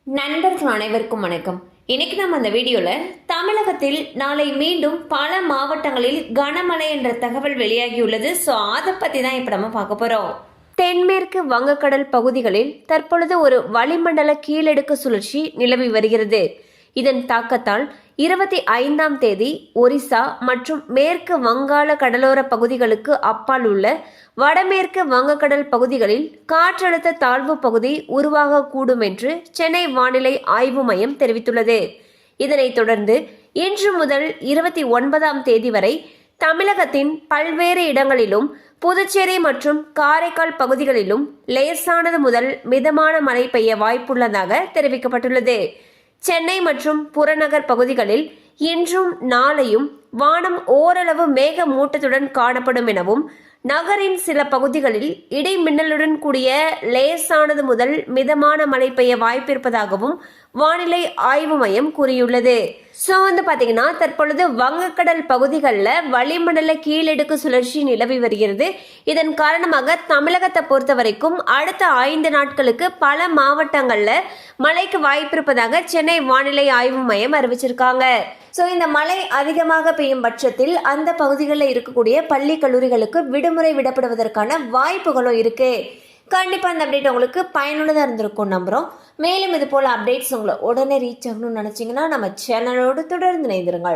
நண்பர்கள் அனைவருக்கும் வணக்கம். இன்னைக்கு நம்ம அந்த வீடியோல தமிழகத்தில் நாளை மீண்டும் பல மாவட்டங்களில் கனமழை என்ற தகவல் வெளியாகியுள்ளது. ஸோ அதை பத்தி தான் இப்ப நம்ம பார்க்க போறோம். தென்மேற்கு வங்கக்கடல் பகுதிகளில் தற்பொழுது ஒரு வளிமண்டல கீழடுக்கு சுழற்சி நிலவி வருகிறது. இதன் தாக்கத்தால் 25ஆம் தேதி ஒரிசா மற்றும் மேற்கு வங்காள கடலோர பகுதிகளுக்கு அப்பால் உள்ள வடமேற்கு வங்கக்கடல் பகுதிகளில் காற்றழுத்த தாழ்வு பகுதி உருவாகக்கூடும் என்று சென்னை வானிலை ஆய்வு மையம் தெரிவித்துள்ளது. இதனைத் தொடர்ந்து இன்று முதல் 29ஆம் தேதி வரை தமிழகத்தின் பல்வேறு இடங்களிலும் புதுச்சேரி மற்றும் காரைக்கால் பகுதிகளிலும் லேசானது முதல் மிதமான மழை பெய்ய வாய்ப்புள்ளதாக தெரிவிக்கப்பட்டுள்ளது. சென்னை மற்றும் புறநகர் பகுதிகளில் இன்றும் நாளையும் வானம் ஓரளவு மேகமூட்டத்துடன் காணப்படும் எனவும் நகரின் சில பகுதிகளில் இடி மின்னலுடன் கூடிய லேசானது முதல் மிதமான மழை பெய்ய வாய்ப்பிருப்பதாகவும் வானிலை ஆய்வு மையம் கூறியுள்ளது. ஸோ பார்த்தீங்கன்னா தற்பொழுது வங்கக்கடல் பகுதிகளில் வளிமண்டல கீழடுக்கு சுழற்சி நிலவி வருகிறது. இதன் காரணமாக தமிழகத்தை பொறுத்த வரைக்கும் அடுத்த 5 நாட்களுக்கு பல மாவட்டங்களில் மழைக்கு வாய்ப்பிருப்பதாக சென்னை வானிலை ஆய்வு மையம் அறிவிச்சிருக்காங்க. ஸோ இந்த மழை அதிகமாக பெய்யும் பட்சத்தில் அந்த பகுதிகளில் இருக்கக்கூடிய பள்ளி கல்லூரிகளுக்கு விடுமுறை விடப்படுவதற்கான வாய்ப்புகளும் இருக்கு. கண்டிப்பா இந்த அப்டேட் உங்களுக்கு பயனுள்ளதாக இருந்திருக்கும் நம்புறோம். மேலும் இது போல அப்டேட்ஸ் உங்களை உடனே ரீச் ஆகணும்னு நினைச்சீங்கன்னா நம்ம சேனலோடு தொடர்ந்து இணைந்திருங்கள்.